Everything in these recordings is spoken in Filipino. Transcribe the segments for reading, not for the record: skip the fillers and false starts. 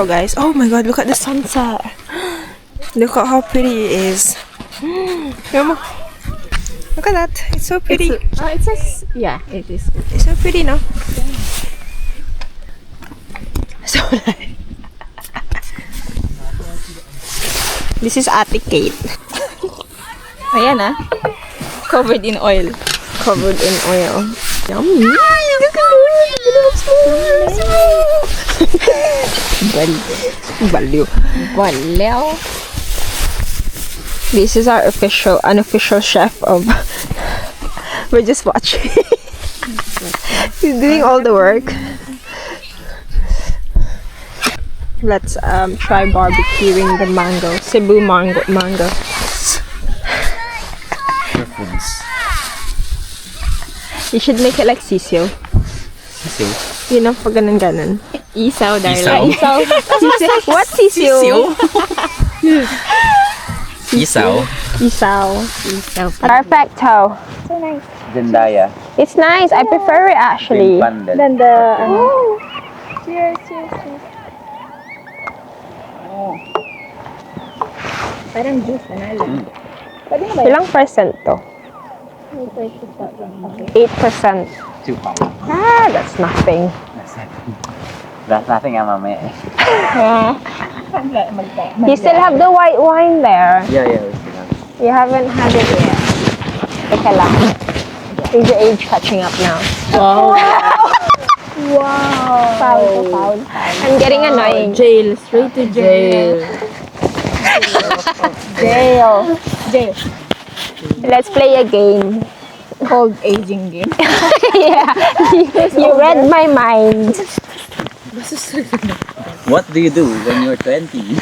Macau, guys. Oh my god, look at the sunset. Look at how pretty it is. Yama. Look at that. It's so pretty. It says, yeah, it is. It's so pretty, no? So nice. This is Ate Kate. Ayan ah. Covered in oil. Covered in oil. Yummy. Baliw. Walaw. This is our unofficial chef of. We're just watching. He's doing all the work. Let's try barbecuing the mango, Cebu mango. You should make it like sisyo. Sisiw? You know, pag ganun. Isaw, darling. Isaw? What sisyo? Isaw? Isaw. Isaw. Perfecto. So nice. Zendaya. It's nice. I prefer it actually. Pandel. Than the Cheers. Parang juice na lang. Pwede na ba ilang percent to? 8%. 2 pounds. Ah, that's nothing. That's nothing, mamaya eh. You still have the white wine there. Yeah, we still have. You haven't had it yet. Teka lang. Is your age catching up now? Wow. Foul. I'm getting annoying. Jail. Straight to jail. Jail. Let's play a game. Called aging game. Yeah. You read my mind. What do you do when you're 20?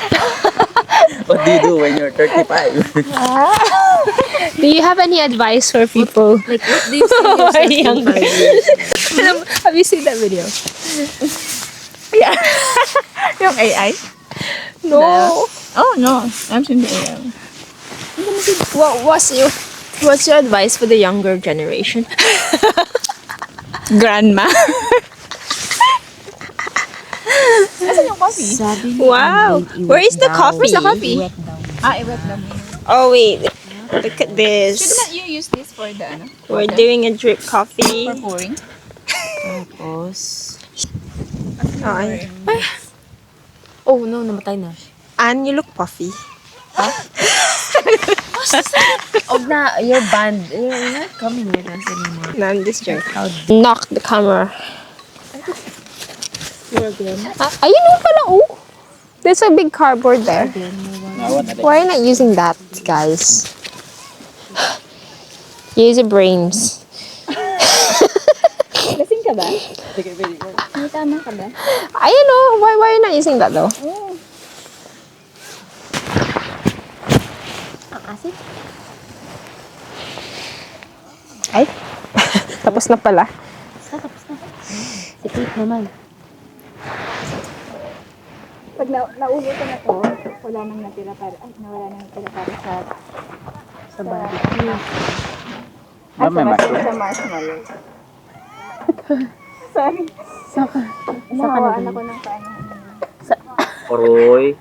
What do you do when you're 35? Do you have any advice for people? Like, what do you say yourself in 5 years? Have you seen that video? Yeah. Yung AI? No. Oh, no. I'm seeing the AI. What's your advice for the younger generation? Grandma. Asan yung coffee? Wow. Where is the coffee? Where's the coffee? I-wet lang. Oh wait. Look at this. Shouldn't you use this for the ano? We're doing a drip coffee. For pouring? Oh, Oh no, namatay na. Anne, you look puffy. Oh na, you're banned. You're not coming with us anymore. No, I'm just joking. Knock the camera. Ayun mo pala, oh. There's a big cardboard there. Why are you not using that, guys? Use your brains. Lasing ka ba? May tama ka ba? Ayun, oh. Why are you not using that, though? Ang asin? Ay. Tapos na pala. Tapos na. Sikip naman. Pag naulo ko na to, wala nang natira para, nawala nang natira para sa barbecue. Ba, may mushroom? Sa marshmallow. Sorry. Saka nawawaan ako ng paano. Oroy.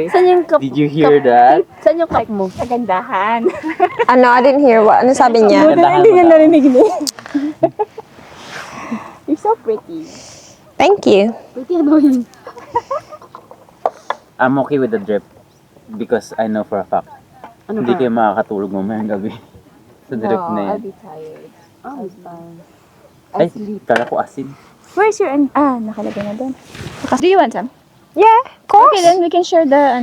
Saan yung cup? Did you hear that? Saan yung cup mo? Sa gandahan. Ano, I didn't hear what. Ano sabi niya? Gandahan Hindi mo niya daw. narinig mo. You're so pretty. Thank you. Pretty annoying. I'm okay with the drip because I know for a fact. Ano Hindi kayo makakatulog mamayang gabi. Sa drip na yan. I'll be tired. I'll be fine. Ay, kala ko asin. Where's your nakalagay na doon. Do you want some? Yeah, of course. Okay, then we can share the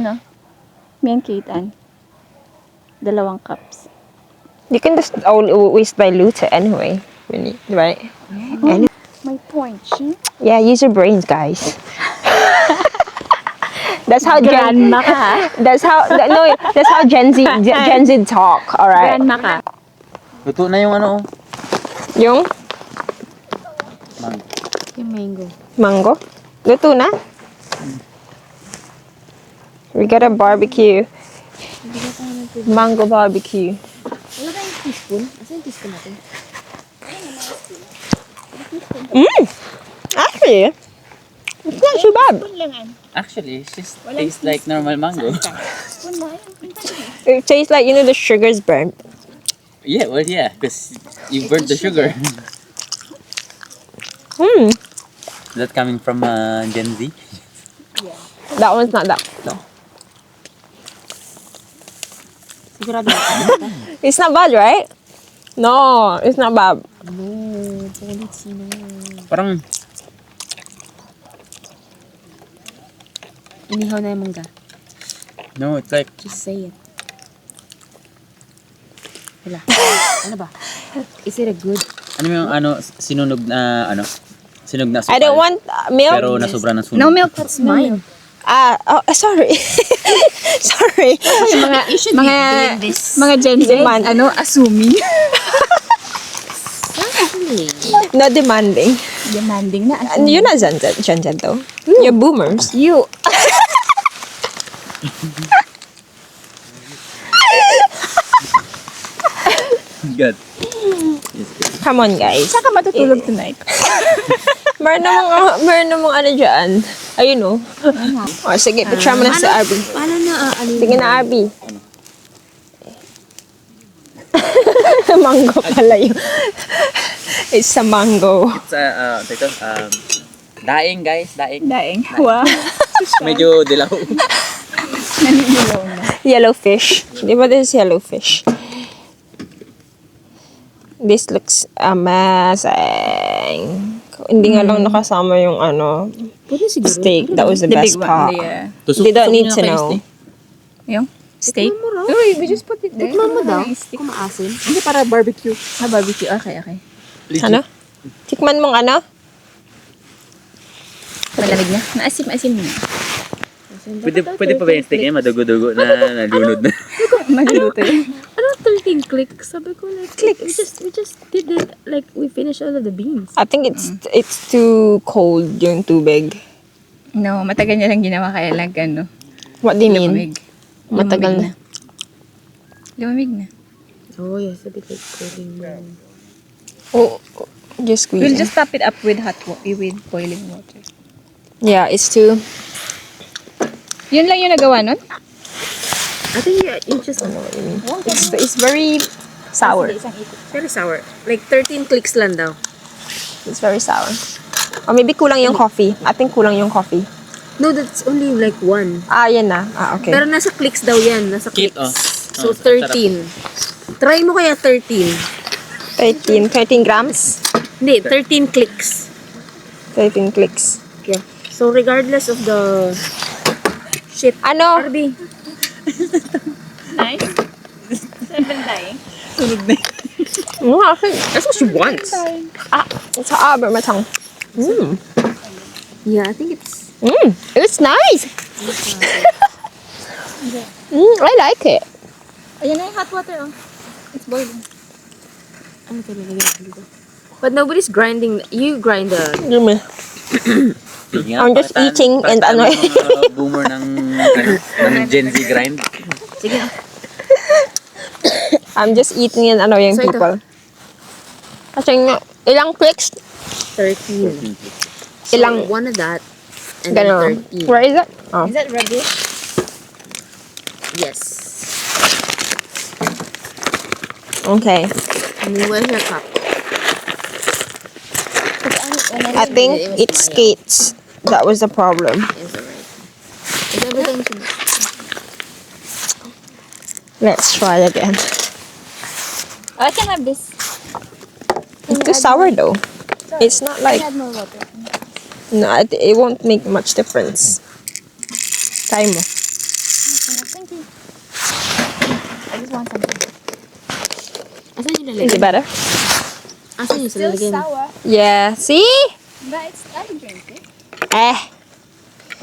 me and Kate and 2 cups. You can just always dilute it anyway. Right? Any- My point, yeah, use your brains, guys. That's how Grandma ka. That's how Gen Z talk. All right. Grandma ka. Luto na yung ano. Yung Mango. Yung mango. mango. Luto na. We got a barbecue. Mango barbecue. Wala tayong teaspoon? Asa yung teaspoon natin? Actually, it's not not too bad. Actually, it just tastes like normal mango. It tastes like, the sugar's burnt. Yeah, well, yeah, because you burnt the sugar. Hmm. Is that coming from Gen Z? That one's not that. No. Sigurado. It's not bad, right? No, it's not bad. Parang, Inihaw na yung mangga. no, it's like, Just say it. Wala. Ano ba? Is it a good? ano yung sinunog na, sinunog na I don't want milk. Pero nasobra ng sunog. No milk, that's mine. Sorry. Sorry. You should be doing this. Mga Gen Z. Assuming. No demanding. Demanding na. And you're not Gen Z though. You're boomers. You. God. Come on, guys. Saan ka matutulog tonight? Meron namang ano dyan. Ayun o. Oh, sige, picture mo na si Arby. Paano na Sige na, Arby. Mango pala yun. It's a mango. It's daing guys, daing. Daing. Wow. Medyo dilaw. Naninilaw na. Yellowfish. Di ba this is yellowfish? This looks amazing. Hindi nga lang nakasama yung Pwede siguro. steak. That was the best part. Yeah. They don't need to know. Yung steak? Uy, we just put it there. Tikman mo daw. Steak. Kung maasim. Hindi para barbecue. Barbecue. Okay. Ano? Tikman mong ano? Malamig na. Maasim na. Pwede pa ba yung steak niya? Madugo-dugo na nalunod na. Magluluto yun. Ano 13 clicks? Sabi ko like, clicks. We just did it, like, we finished all of the beans. I think it's too cold yung tubig. No, matagal niya lang ginawa kaya lang What do you mean? lumamig. Matagal na. Lumamig na. Oh, yes, a bit like cooling down. Oh, just squeeze We'll it. just top it up with with boiling water. Yeah, it's too... Yun lang yung nagawa nun? I think you just, It's very sour. very sour. Like 13 clicks lang daw. It's very sour. Or maybe kulang yung coffee. I think kulang yung coffee. No, that's only like 1. Yan na. Okay. Pero nasa clicks daw yan. Nasa Cake, clicks. oh. So 13. Try mo kaya 13. 13 grams. Hindi, 13 clicks. 13 clicks. Yeah. So regardless of the shit. Ano? Arby. Nice. Seven dying. No, I think that's what she wants. It's Albert Matang. Yeah, I think it's... It's nice. I like it. Ayan na yung hot water, oh. It's boiling. Ano talaga dito? But nobody's grinding. You grind the... Give me. I'm just eating and ano. Boomer ng Gen Z grind. Sige. I'm just eating and ano yung So, ito. people. Kasi ilang clicks? 13. Ilang- So, one of that. And Ganon. then 13. Where is it? Oh. Is that rubbish? Yes. Okay. And then where's your cup? I think it skates. That was the problem. Is alright. Is everything should... Let's try again. I can have this. It's too sour though. It's not like... Add more water. No, it won't make much difference. Try mo. Thank you. I just want something. Asan yung Is it lalagyan? better? Asan yung Still lalagyan? sour. Yeah. See? But I can drink it.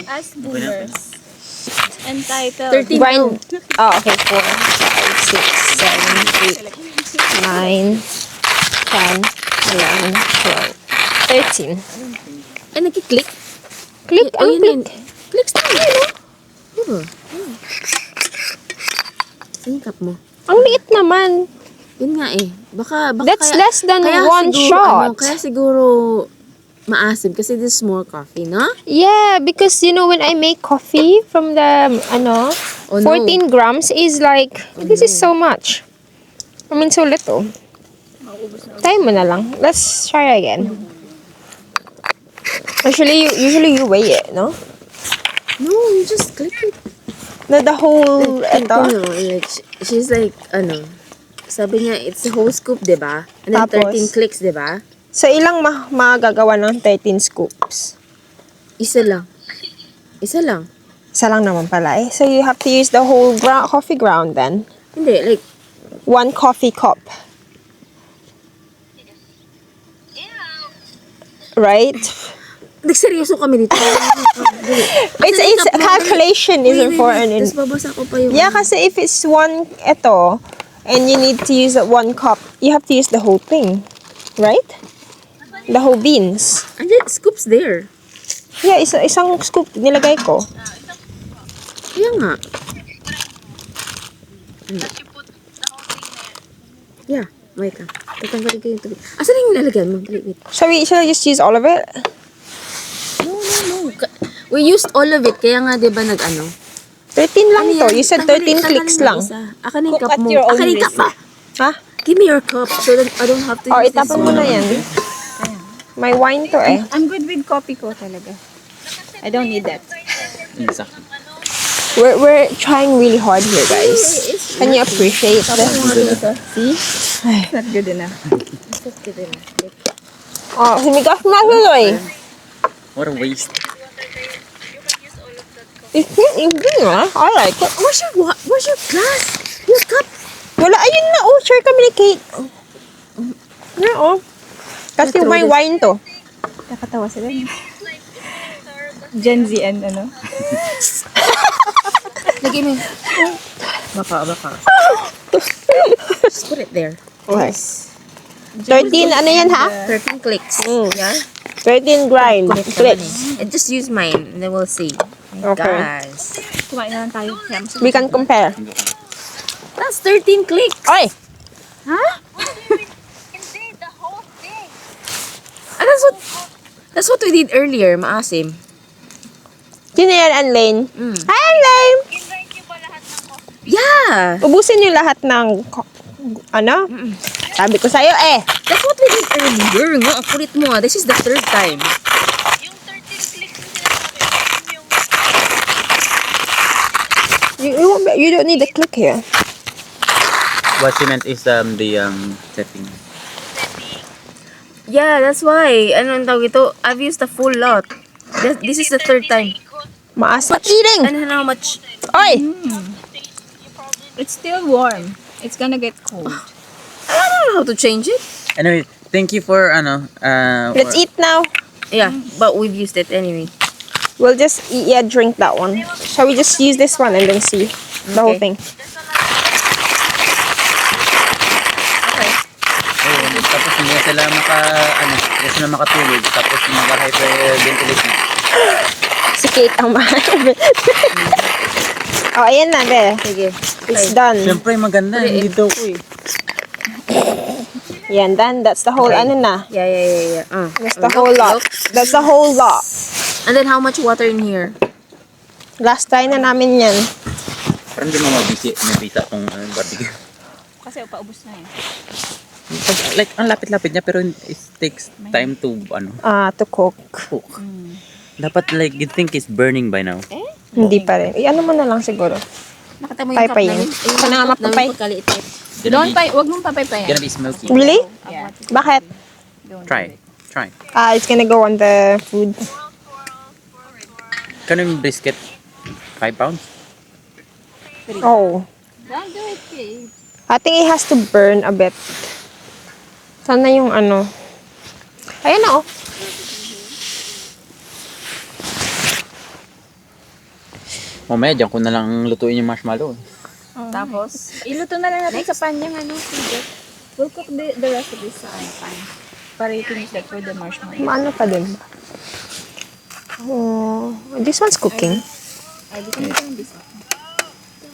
As boomers. Entitled. 13 Grind. daw. Oh, okay. 4, 5, 6, 7, 8, 9, 10, 11, 12, 13. Ay, nagkiklik? Click. Ang Ayun click. yun. Clicks na yun, no? Diba? Saan yung cup mo? Ang liit naman. Yun nga eh. Baka That's kaya, less than kaya one siguro, shot. Kaya siguro maasim kasi this is more coffee, no? Yeah, because you know when I make coffee from the Oh, no. 14 grams is like this is so much. I mean so little. Try mo na lang. Let's try again. Usually you weigh it, no? No, you just click it. The whole ito. Like, she's like, sabi niya, it's a whole scoop, diba? And then Tapos? 13 clicks, diba? So ilang magagawa ng 13 scoops? Isa lang. Isa lang. Isa lang naman pala eh. So you have to use the whole coffee ground then. Hindi, like, 1 coffee cup. Right? nagseryoso kami dito. It's calculation is important. Tapos babasa ko pa yung... Yeah, kasi if it's one ito, and you need to use 1 cup, you have to use the whole thing. Right? The whole beans. And then, scoops there. Yeah, isang scoop nilagay ko. Kaya nga. Yeah, wait ka. Tatanggalin ko yung tubig. Asan yung lalagyan mo? Wait. Shall I just use all of it? No. We used all of it. Kaya nga, di ba, 13 lang to. You said 13 clicks lang. Akin na yung Cook cup at mo. your own Akin na yung risk. cup mo. Ha? Give me your cup so that I don't have to Oh, use this itapon mo one. na yan. May wine to eh. I'm good with coffee ko talaga. I don't need that. Exactly. We're trying really hard here, guys. Can you appreciate this? See? It's not good enough. Oh, humigas na tuloy. What a waste. It's good, ah. I like it. Where's your glass? Your cup? Wala, ayun na. Oh, share kami ni Kate. Yeah, oh. Kasi may wine to. Nakatawa sila. Gen Z and ano? Lagay mo. Baka. Just put it there. Okay. 13, ano yan ha? 13 clicks. Yeah? 13 grind. Clicks. And just use mine and then we'll see. Okay. Guys. Kumain na lang tayo. We can compare. That's 13 clicks. Oy! And that's what we did earlier, maasim. Sino yan, Anlane? Hi, Anlane! Yeah! Ubusin niyo lahat ng, ano? Sabi ko sa'yo eh. That's what we did earlier. Nga, ang kulit mo ah. This is the third time. You don't need a click here. What she meant is the setting. Yeah, that's why. Ano ang tawag ito? I've used the full lot. This is the third time. Maasa eating! And how much? Oy! It's still warm. It's gonna get cold. I don't know how to change it. Anyway, thank you for Let's eat now. Yeah, but we've used it anyway. We'll just drink that one. Shall we just use this one and then see the whole thing? Tapos hindi sila hindi sila makatulog. Tapos mag-hyperventilation. Si Kate ang mahal. Oh, ayan na, be. Sige. It's done. Siyempre maganda. Hindi daw ko eh. Yan, done. That's the whole, ano na. Yeah. That's the whole lot. That's the whole lot. And then how much water in here? Last try na namin yan. Parang hindi mo mabisa kung barbecue. Kasi paubos na yun. Like, ang lapit-lapit niya pero it takes time to To cook. cook. Dapat like you think it's burning by now. Hindi pa rin. Ano mo na lang siguro. Nakita mo yung cup Paypayin. namin? Ako na nga mapapay. Wag mong papay-payan. Gonna be smoky. Really? Yeah. Bakit? Try. It's gonna go on the food. Kano yung brisket? 5 pounds? Oh. Don't do it, Kate. I think it has to burn a bit. Sana yung ano. Ayan na oh. Mamaya dyan ko na lang lutuin yung marshmallow. Tapos, iluto na lang natin sa pan yung sige. We'll cook the rest of this sa pan. Para i-finish that for the marshmallow. Maano pa din ba? Oh, this one's cooking. Ay, di ko na yung this.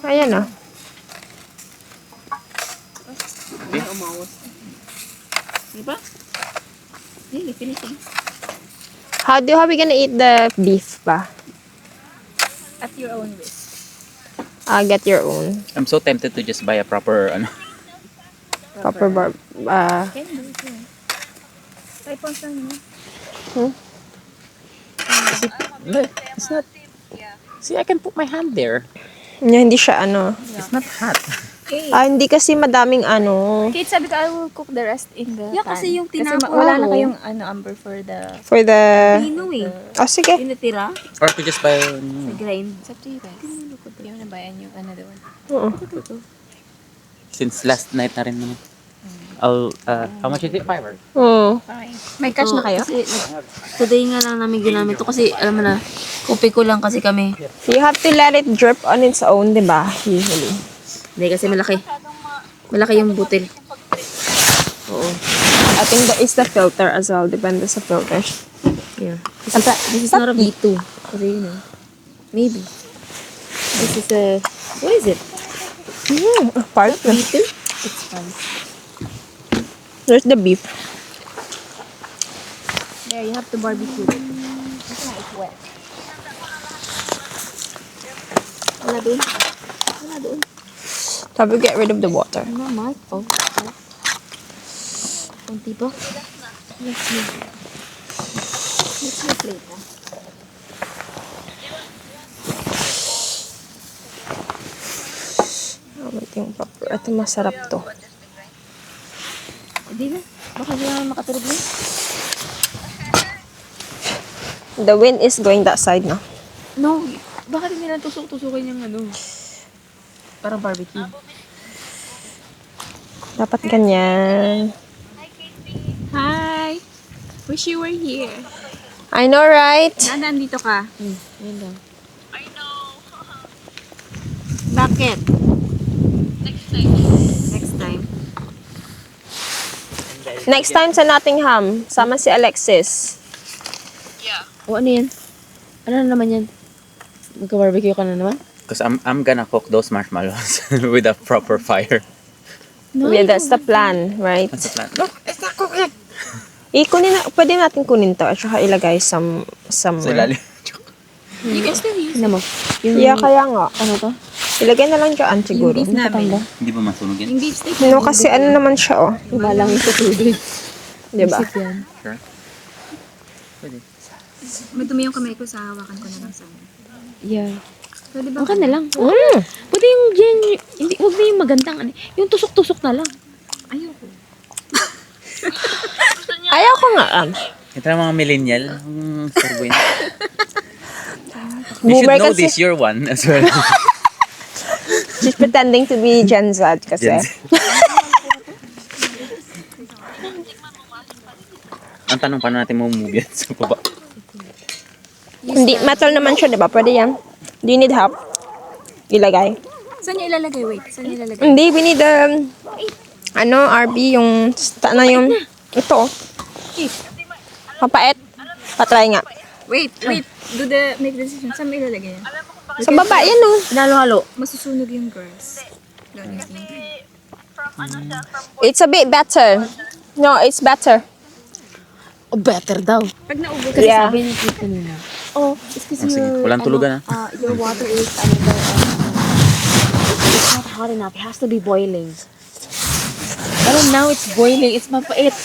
Ayan na. Diba? Really, finishing. How we gonna eat the beef ba? At your own risk. Get your own. I'm so tempted to just buy a proper, ano. Proper Can do it, yeah. Try pause lang, no? No, it's not. See, I can put my hand there. hindi siya ano. It's not hot. Okay. Hindi kasi madaming ano. Kate, sabi ko, I will cook the rest in the Yeah, pan. kasi yung tinapon wala na ako. kayong amber for the For the... Pino eh. Sige. Tinitira. Or to just buy, Grind. It's up to you guys. Yung nabayan yung another one. Oo. since last night na rin naman. I'll, how much is it? $5? Oo. Fine. May cash na kayo? Kasi, today nga lang namin ginamit to kasi alam mo na, kopi ko lang kasi kami. You have to let it drip on its own, di ba? Usually. Hindi kasi malaki. Malaki yung butil. Oo. I think that is the filter as well. Depende sa filter. Yeah. This is not a B2. Kasi yun know. Maybe. This is a, what is it? Part. B2? It's fine. There's the beef. There, you have to barbecue. Wala doon. Wala doon. Have you get rid of the water? Ano, Mark? Oh. Kunti pa. Let's make later. Ito masarap to. Hindi na. Baka hindi naman makatulog na. The wind is going that side na. No. Bakit hindi lang tusok-tusukin yung ano? Parang barbecue. Dapat ganyan. Hi! Wish you were here. I know, right? Nandito ka. Yun lang. Bakit? Next time. Next time sa Nottingham, sama si Alexis. O ano yan? Ano na naman yan? Magka-barbecue ka na naman? Because I'm gonna cook those marshmallows with a proper fire. Yeah, that's the plan, right? That's the plan. No, it's not cooking. Pwede natin kunin to at saka ilagay Sa somewhere. ilalim. You can still use Ano mo? Yung, Yeah, kaya nga. ano to? Ilagay na lang dyan siguro. beef namin. Hindi ba masunog yan? Yung beef steak. No, kasi ano naman siya, oh. Iba lang yung tutulog. Diba? Isip yan. Sure. Pwede. May dumi yung kamay ko sa hawakan ko na lang sana. Yeah. Pwede ba? Okay na lang. Mm. Pwede yung dyan, hindi, huwag na yung magandang ano. Yung tusok-tusok na lang. Ayoko. Ayaw ko nga. Ito na mga millennial. Ang sarbuin. You Boomer should know kasi. this, you're one as well. She's pretending to be Gen Z kasi. Gen Z. Ang tanong, paano natin mamove yan sa baba? Hindi, metal naman siya, diba? Pwede yan. Do you need help? Ilagay. Saan niya ilalagay? Wait, saan niya ilalagay? Hindi, we need RB, yung, yung, ito. Mapait. Patry nga. Wait. Make the decision. Saan mo ilalagay yan? Sa baba, yan oh. Pinalo-halo. Masusunog yung girls. It's a bit better. No, it's better. O better daw. Pag naubos, Kasi Yeah. sabi ni Kate kanina, oh, it's kasi Oh, sige. your, Walang tulugan, your water is, it's not hot enough. It has to be boiling. Pero now it's boiling. It's mapait.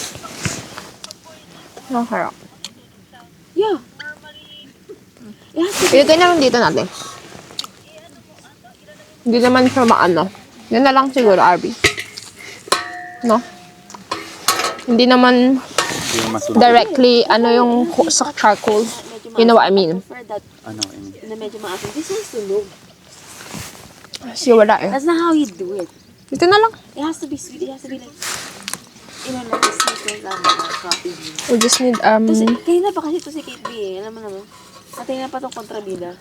Okay. Yeah. It has to be. Ilagay na lang dito natin. Hindi naman siya maano. Yan na lang siguro, RB. No? Hindi naman Hindi yung masunog. directly, yung sa charcoal. You know what I mean? For that, Ano, na medyo maasin. This is sunog. Kasi wala eh. That's not how you do it. Dito na lang. It has to be sweet. It has to be like, like a secret coffee bean. We just need, Kasi, kanina pa kasi ito si Kate B eh. Alam mo naman. Natin na pa itong kontrabida.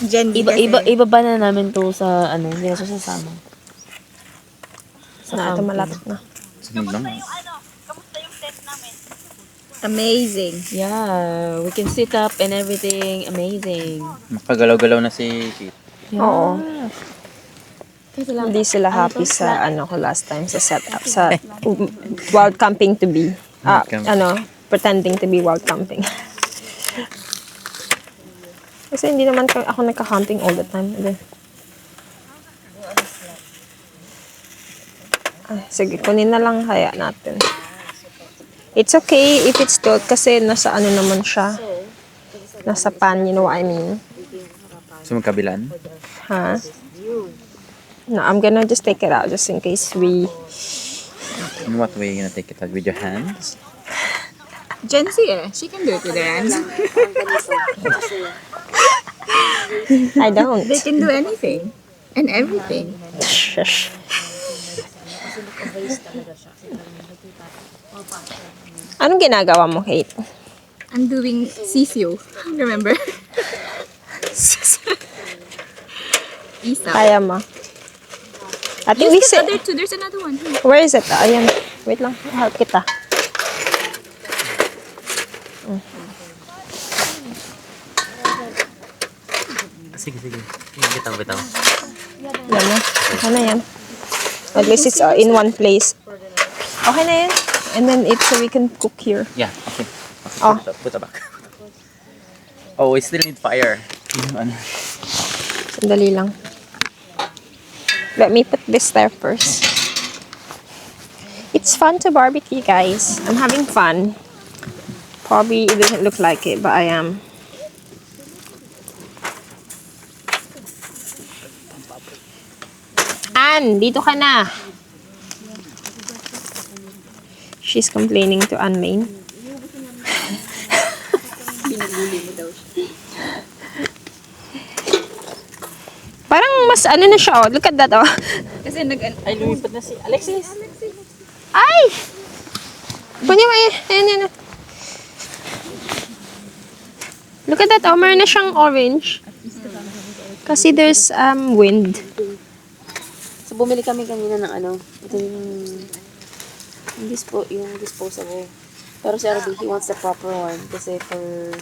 Gen D kasi. Ibaba na namin to sa, hindi na siya sasama. na, ito malapit na. Sunog lang. Amazing. Yeah, we can sit up and everything. Amazing. Makagalaw-galaw na si Kate. Oo. Kasi lang, Hindi sila happy sa ko last time sa setup sa wild camping to be. Wild camp. pretending to be wild camping. Kasi hindi naman ako nagka-camping all the time. Ay, sige, kunin na lang kaya natin. It's okay if it's tilt kasi nasa ano naman siya. Nasa pan, you know what I mean? So magkabilan? Huh? No, I'm gonna just take it out just in case we... In what way are you gonna take it out? With your hands? Gen Z she can do it with her hands. I don't. They can do anything. And everything. Shush. Anong ginagawa mo, Kate? I'm doing sisyo. Remember? Isa. Kaya mo? I think we Use the say... other two. There's another one. Here. Where is it? Ayan. Wait lang. Help kita. Sige. Bitaw. Yan na. Okay na yan. At least it's in one place. Okay na yan. And then it's so we can cook here. Yeah, okay. Oh. Put it back. Oh, we still need fire. Sandali lang. Let me put this there first. It's fun to barbecue, guys. I'm having fun. Probably it doesn't look like it, but I am. Ann, dito ka na. She's complaining to Ann Main. Parang mas ano na siya, oh. Look at that, oh. Kasi Ay, lumipat na si Alexis. Ay! Kunin mo, ayan. Look at that, oh. Meron na siyang orange. Kasi there's wind. So, bumili kami kanina ng ano. Ito yung disposable. Pero si RB, he wants the proper one. Kasi for,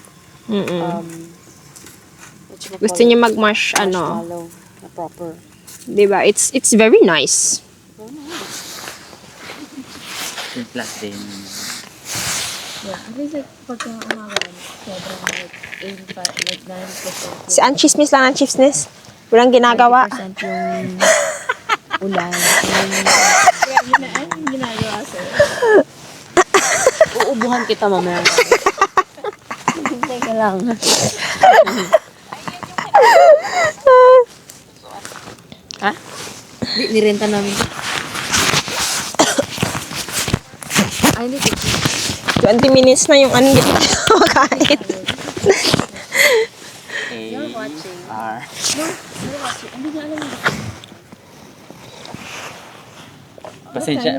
Gusto niya mag-mash, ano. marshmallow na proper. Diba? It's very nice. Yung plus din. yeah, at least like pagka umaga, sobrang like 85, like 90%. Si Ann chismis lang ang chismis. Walang ginagawa. 90% yung ulan. Yung ginagawa sir. Uubuhan kita mamaya. Hintay ka lang. Ha? Di, nirenta namin. Ay, hindi. 20 minutes na yung ano makain. R.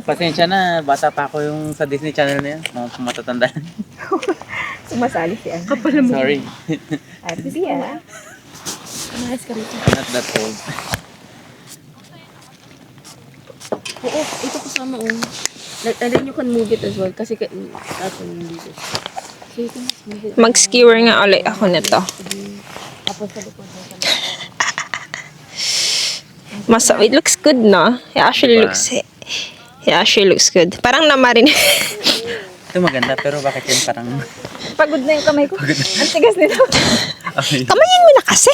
Pasensya na, bata pa ako yung sa Disney Channel na yan. Mga matatanda. Sumasali si Ann. Sorry. Ate siya. Umayos ka rito. Not that old. Oo, ito kasama oh. And then you can move it as well. Kasi dapat hindi it. So you can move it. Mag-skewer nga ulit ako nito. Tapos sa likod mo. It looks good, no? It actually looks good. Parang namarin. Ito maganda, pero bakit yan parang... Pagod na yung kamay ko. Ang tigas nito. Okay. Kamayin mo na kasi.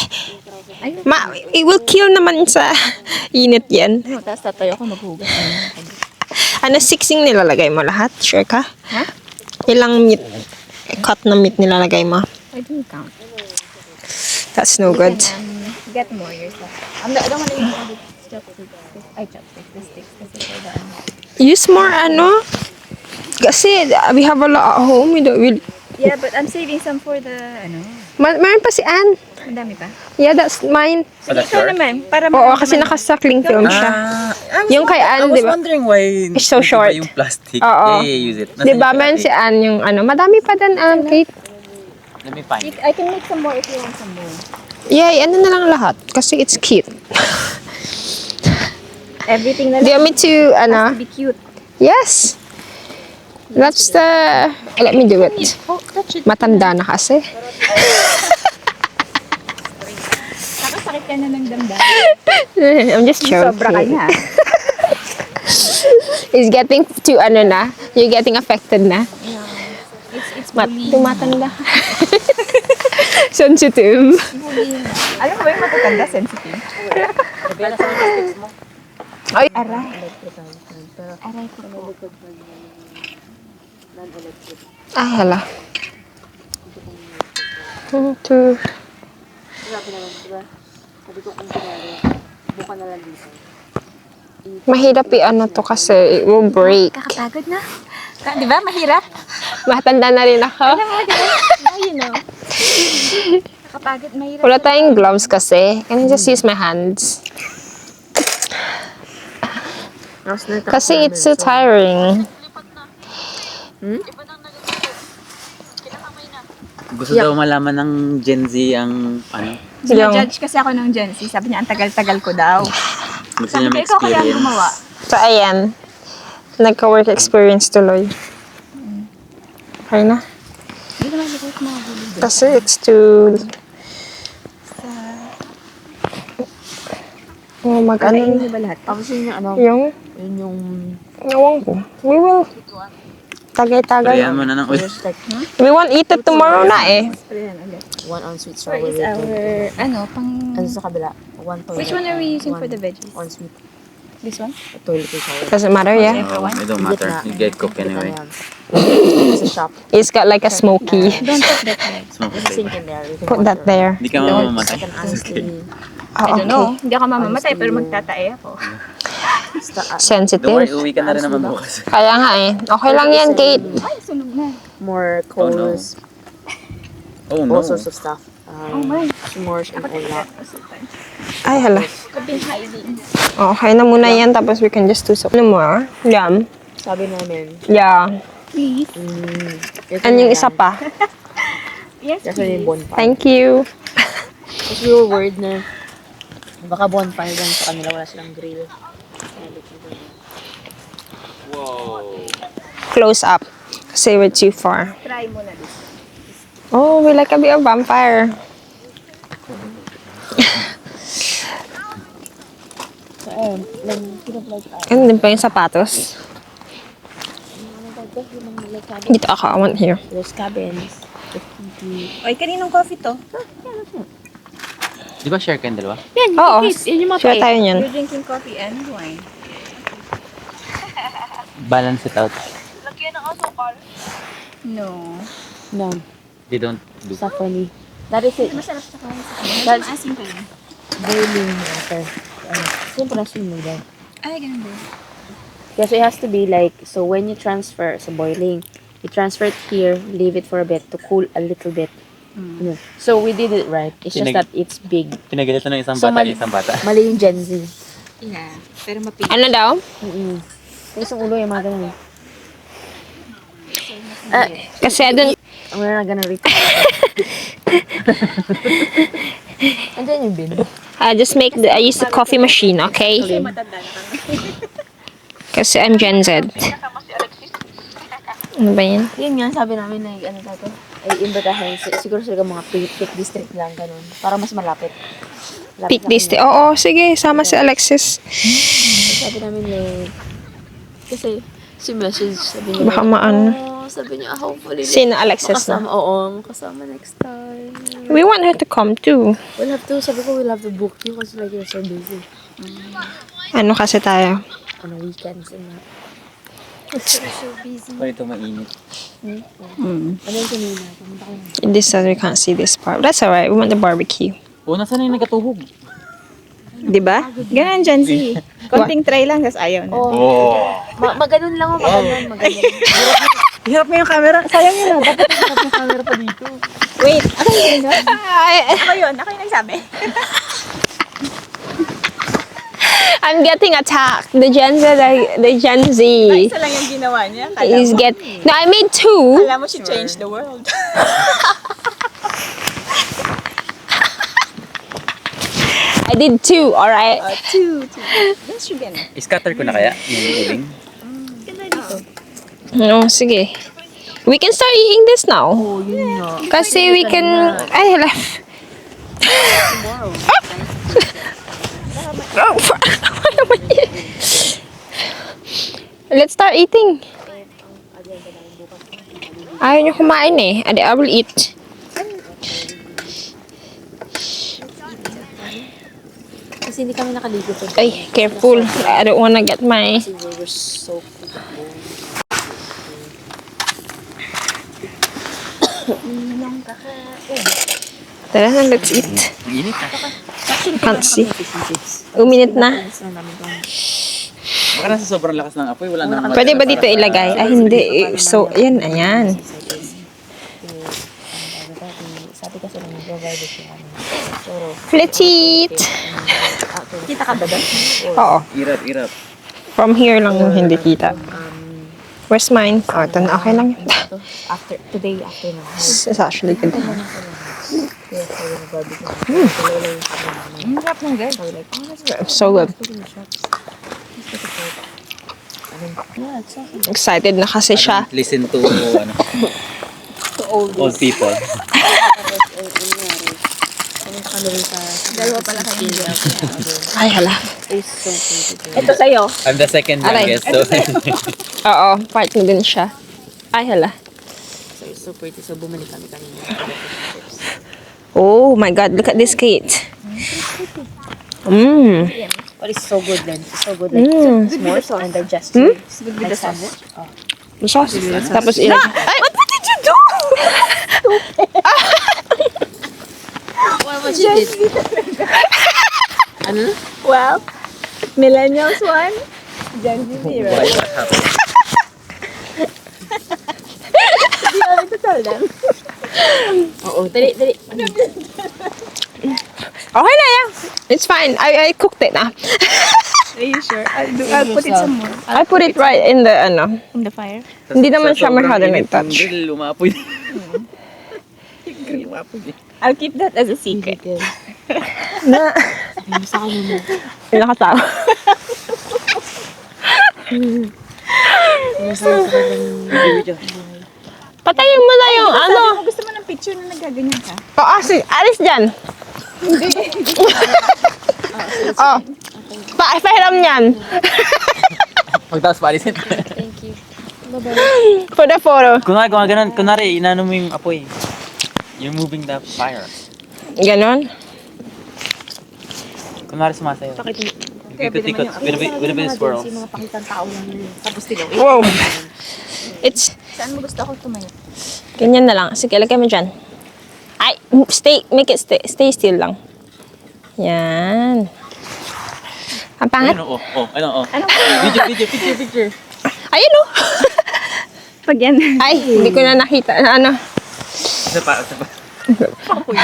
It will kill naman sa init yan. No, tapos tatayo ako maghugas. Ano, 6 nilalagay mo lahat? Sure ka? Ha? Ilang meat, cut na meat nilalagay mo? I didn't count. That's no good. Get more yourself. I don't want to use all the chopsticks. The sticks. Kasi for the ano. Use more, ano? Kasi we have a lot at home. Yeah, but I'm saving some for the, ano, Meron pa si Ann. ang dami pa. Yeah, that's mine. Oh, that's Ikaw yours? naman, para Oo, kasi nakasakling film siya. Yung kay I Ann, was di ba? wondering why... It's so di ba short. yung plastic. Oo. Yeah, use it. Di ba, meron si Ann yung ano. Madami pa din, Kate. Let me find it. I can make some more if you want some more. Yeah, ano na lang lahat. Kasi it's cute. Everything na Do you lang want me to, ano? to be cute. Yes. That's the... Let me do it. Oh, touch it. Matanda na kasi. Nakasakit ka na ng damdamin. I'm just joking. Sobra ka na. It's getting to, ano na? You're getting affected na? It's bullying. Tumatanda. Sensitive. Bullying. Alam mo ba yung matatanda sensitive? Ay. Aray. Pero Aray ko po. likod man non-electric. Ay, hala. 1, 2. Sabi naman, diba? Sabi ko kung kunwari, buka na lang dito. Mahirap ano to kasi it will break. Kakapagod na. Di ba? Mahirap. Matanda na rin ako. Alam mo, di ba? Now you know. Kakapagod, mahirap. Wala tayong gloves kasi. Can I just use my hands? Kasi it's so tiring. Gusto daw malaman ng Gen Z ang ano. Judge kasi ako ng Gen Z. Sabi niya, ang tagal-tagal ko daw. Gusto niya Sabi ko, ikaw kaya ma-experience. gumawa. So, ayan. Nagka-work experience tuloy. Okay na. Hindi naman dito mga gulo. Kasi it's too... Oh, mag-ano Kainin na. niyo ba lahat? Tapos yun yung ano, Yung... yun yung Ewan ko. We will... Tagay-tagay. Prayan mo na ng ulit. just like We won't eat it tomorrow na eh. Ayan, ulit. 1 ounce sweet Where is strawberry. our, ano, pang... Ano sa kabila? 1 toilet. Which one are we using for the veggies? 1 sweet This one? toilet shower. Doesn't matter, yeah. Oh, it don't matter. You get cooked anyway. It's a shop. It's got like a smoky. Don't put that there. Smoke There's a it. sink in there. You can Put wash that your- there. Hindi ka It's mamamatay. like an honestly. Oh, I don't know. okay. Hindi ako mamamatay, pero magtatae ako. Don't worry, Sensitive. uwi ka na rin naman bukas. Kaya nga eh. Okay lang yan, Kate. Ay, sunog na. More Oh, no. coals, Oh no. all sorts of stuff. Oh my. S'mores and all that. Ay, hala. I've been hiding. Okay na muna yan, tapos we can just do some. Ano more? Yum. Sabi namin, Yeah. Please. ito And na yung isa lang. pa. Yes, Kasi yung bonfire. Thank you. Kasi we were worried na baka bonfire lang sa kanila, wala silang grill. Close up. Kasi we're too far. Try mo na this. Oh, we like a bit of vampire. So, ayun, lang, kinap like, Ano din pa yung sapatos? Dito ako, I want here. there's cabins, there's TV. Oy, kaninong coffee to? Di ba share kayong dalawa? Yan, Oo. yun yung mga Share tayo niyan. You're drinking coffee and wine. Balance it out. No. No, They don't do. sa funny. That is it. Masarap sa kain sa kanin. That's- Maasim ka yun. Boiling water. Siyempre na swim daw. Ay, ganun din. Yeah, so it has to be like, so when you transfer sa boiling, you transfer it here, leave it for a bit to cool a little bit. Ano. So we did it right. It's just that it's big. Pinagalitan ng isang So, bata, mali- isang bata. Mali yung Gen Z. Yeah. Pero mapili. Ano daw? Yung isang ulo yung mga ganun. Kasi dun, We're not gonna read. Andiyan yung bin. I use the coffee machine, okay? Matanda na kami. Kasi I'm Gen Z. Ano ba yan? Yun nga, sabi namin na ano tayo, ay imbitahin. Siguro sila mga Peak District lang, ganun. Para mas malapit. Peak District. Oo, sige. Sama si Alexis. Sabi namin kasi si message, sabi niya, Baka maano. sabi niya, hopefully, Sino Alexis makasama, na? oo, makasama next time. We want her to come too. We'll have to, sabi ko, we'll have to book you kasi like you're so busy. Ano kasi tayo? On weekends and that. So ito mainit. Ano yung kanina? Pumunta ko na. In this side, we can't see this part. That's alright. We want the barbecue. Oh, nasaan na yung nagkatuhog? Diba? Ganun, Gen Z. Konting try lang, tapos ayaw na. Oh. Maganon lang ako, maganon. Hirap mo yung camera. Sayang yun. Dapat hirap yung camera pa dito. Wait, ako yun. Ako yun. Ako yung nagsabi. I'm getting attacked. The Gen Z Isa lang yung ginawa niya. Kala is mo, No, I made two. kala mo she changed the world. I did two, alright? Two. Yes, you can. Scatter ko na kaya yung uling? No, sige. We can start eating this now. Kasi we can... Ay, hala. Oh, ano naman yun? Let's start eating. Ayaw niyo kumain eh. Adi, I will eat. Kasi hindi kami nakaligo to. Ay, careful. I don't wanna get my... Kasi we were soaked to the bone. Tara na, let's eat. Ang init ah. Can't see. Uminit na. Baka nasa sobrang lakas ng apoy, wala nang Pwede ba dito ilagay? Ay, hindi. So, ayan, ayan. Sabi kasi nung provider siya kami. So, Let's eat. kita ka ba doon? Oo. Irap. From here lang yung hindi kita. Where's mine? Oh, ito na. Okay lang yun. After, today, after na. It's actually good. Ang sarap ng guys. So good. Yeah, it's okay. Excited na kasi siya. Listen to, ano, old people. Dalawa pala kayo. Ay, hala. It's so pretty. Ito sa'yo. I'm the second Aray. youngest, so Oo, part mo din siya. Ay, hala. So, it's so pretty. So, bumalik kami kanina. Oh my God, look at this Kate. Mmm. But it's so good then. It's so good. Like, Mm. it's more so and digestive. It's good with Like the sauce. sandwich. Oh. Sauce. Tapos ilag. Ay, what did you do? What you did? Ano? Well, millennials one, Gen Z zero. why what happened? Do you want me to tell them? Oo, dali. Okay na yan. It's fine. I cooked it na. Are you sure? I'll put it some more. I put it right in the, ano. In the fire. Hindi naman siya Sobrang masyado init ng nag-touch. grill, umapoy. Umapoy. I'll keep that as a secret. Na, Sa akin mo. pinakatawa. Patayin mo na yung ano. Kung gusto mo ng picture na nagaganyan ka. Oh, alis dyan. Oh. Pahiram niyan. Pagtaas pa alisin. Thank you. For the photo. Kunwari, inano mo yung apoy. You're moving the fire. Ganon. Kunwari sumasayo. Ikot-ikot. With a bit of swirls. Kasi mga pakitang tao lang yun. Tapos tilaw. Wow. It's, Saan mo gusto ako tumayo? ganyan na lang. Sige, lagay mo dyan. Ay, make it stay still lang. Yan. Ang pangat. Ano, Video. Ayun oh. Pag yan. Ay, hindi ko na nakita na ano. Isa pa.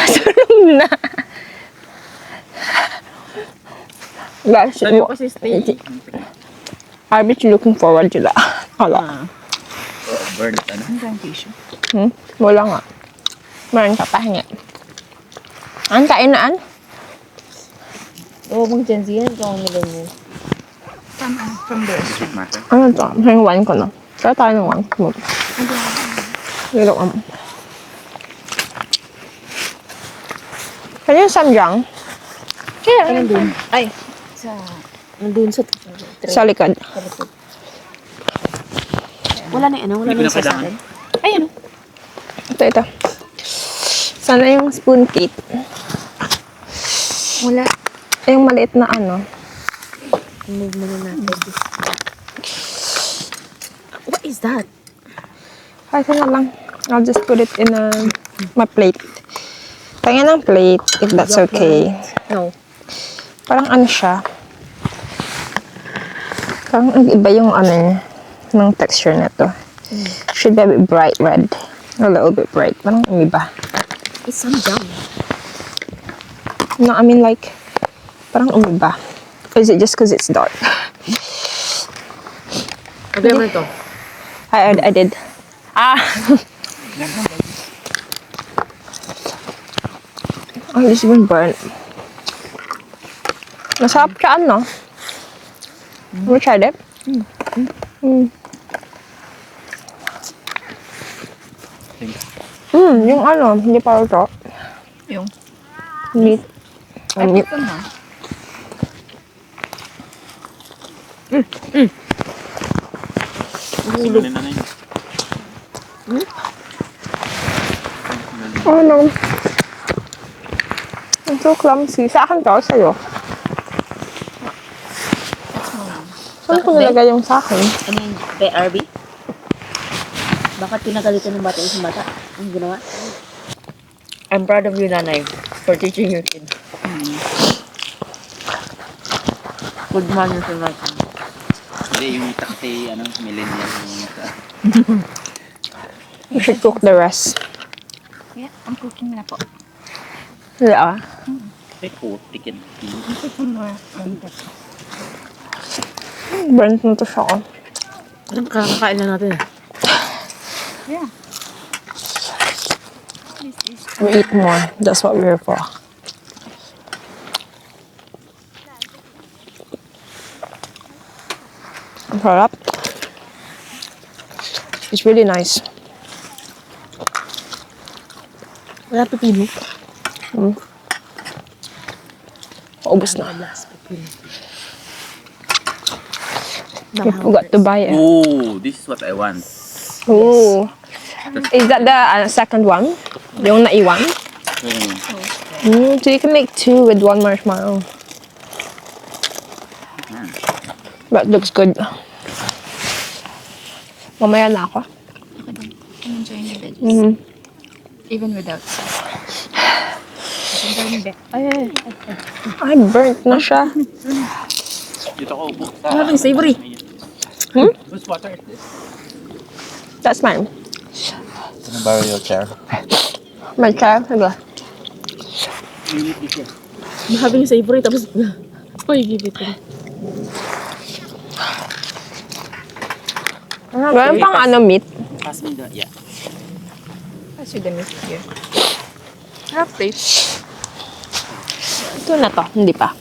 Sarong na. Guys, Sabi ko si stay. I bet you looking forward to that. Hala. Burn it, ano? Ang tissue. Wala nga. Meron ka pahinga. Ang kainaan? Oo, mga Gen Z yan. Ito ang nila mo. From there. Ano to? Yung wine ko na. Kaya tayo ng wine. Dito ka mo. Kaya yung samjang? Kaya, nandun. Ay, Nandun sa tray. Sa likod. Wala na ano? Wala Hindi ko na na sa kailangan. akin. ay ano? Ito. Sana yung spoon cake. Wala. Yung maliit na ano. Move mo na natin. What is that? Ay, ko na lang. I'll just put it in my plate. Tingnan ng plate, if that's okay. No. Parang ano siya. Parang iba yung ano niya. Ng texture na to. Should be a bit bright red. A little bit bright. Parang iba. It's some jam. No, I mean like, parang umiba. Or is it just because it's dark? Sabi naman ito. I did. Ah! Oh, this is even burnt. Masarap siya, ano? Have you tried it? Yung ano, hindi pa ito. Yung. Meat. Meat. Ito na. Sununin na yun. Oh no. I'm so clumsy. Sa akin to, sa'yo. Saan ko nilagay yung sa akin? Ano yung RB? Bakit pinagalitan ng bata isang bata? Ang ginawa? I'm proud of you, nanay, for teaching your kid. Good manners and right. Hindi, yung taxi, millennial. You should cook the rest. Yeah, I'm cooking na po. Yeah. Ay, putik yan. Burnt na to siya ko. Kakakain na natin. Yeah. We eat more. That's what we're here for. Ang sarap. It's really nice. Wala pipino. Ubus na. We forgot to buy it. Oh, this is what I want. Ooh. Is that the second one? Yung naiwan? So you can make 2 with 1 marshmallow. That looks good. Mamaya na ako. I'm enjoying the veggies. Mm-hmm. Even without sauce. I'm enjoying the Ay, burnt na siya. Dito ko upo. Having savory. Whose water is this? That's mine. Can I borrow your chair? My chair. Sige. Having savory, tapos, oh, you give it to me. Meron pang meat. Pass me the, yeah. Pass you the meat here. Half plate. Ito na to. Hindi pa.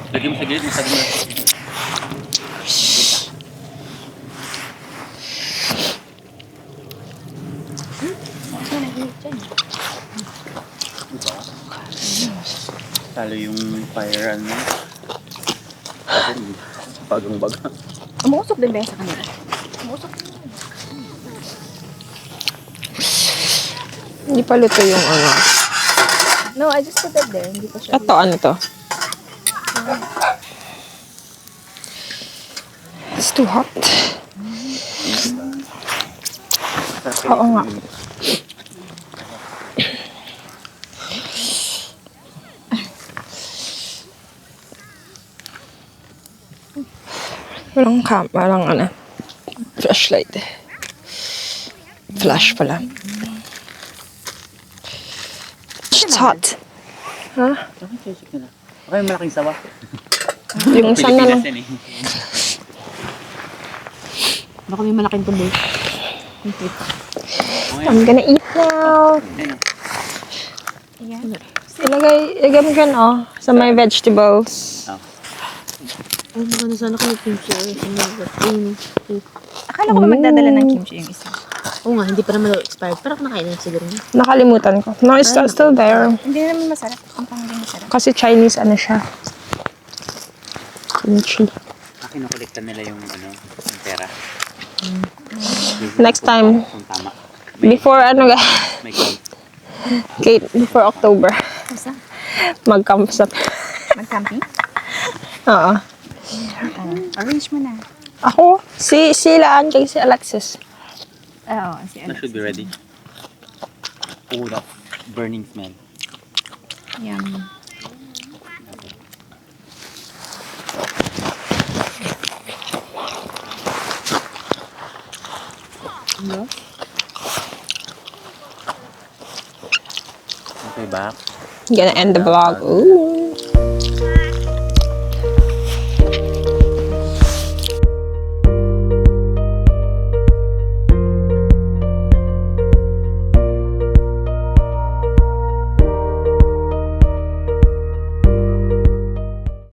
Lagyan mo sa gilid, masagin mo. Talo yung fire bagang-baga. Umusok din ba yan sa kanila? Hindi pa luto yung No, I just put it there. Hindi ko siya. Ito, ano to? It's too hot. Oo nga. Walang flashlight. Flash pala. It's hot. Ha? Okay, malaking sawa. Yung isa na lang. Pilipinas yan eh. Baka may malaking tumbol. I'm gonna eat now. Ilagay mo dyan, sa my vegetables. Oh, maganda sana kung may kimchi. Akala ko magdadala ng kimchi yung isa. Oo nga, hindi pa naman daw expired. Pero nakain na siguro. Nakalimutan ko. No, it's still there. Hindi naman masarap. Ang panggang masarap. Kasi Chinese siya. Kimchi. Kinukuliktan nila yung yung pera. Next time. Kung tama. Before May gold. Kate, before October. Basta? Mag-camp sa... Mag-camping? Oo. Arrange mo na. Ako? Silaan kay si Alexis. Oo, si That should be ready. Oh, that burning smell. Yum. Okay, back. Gonna end the vlog. Ooh.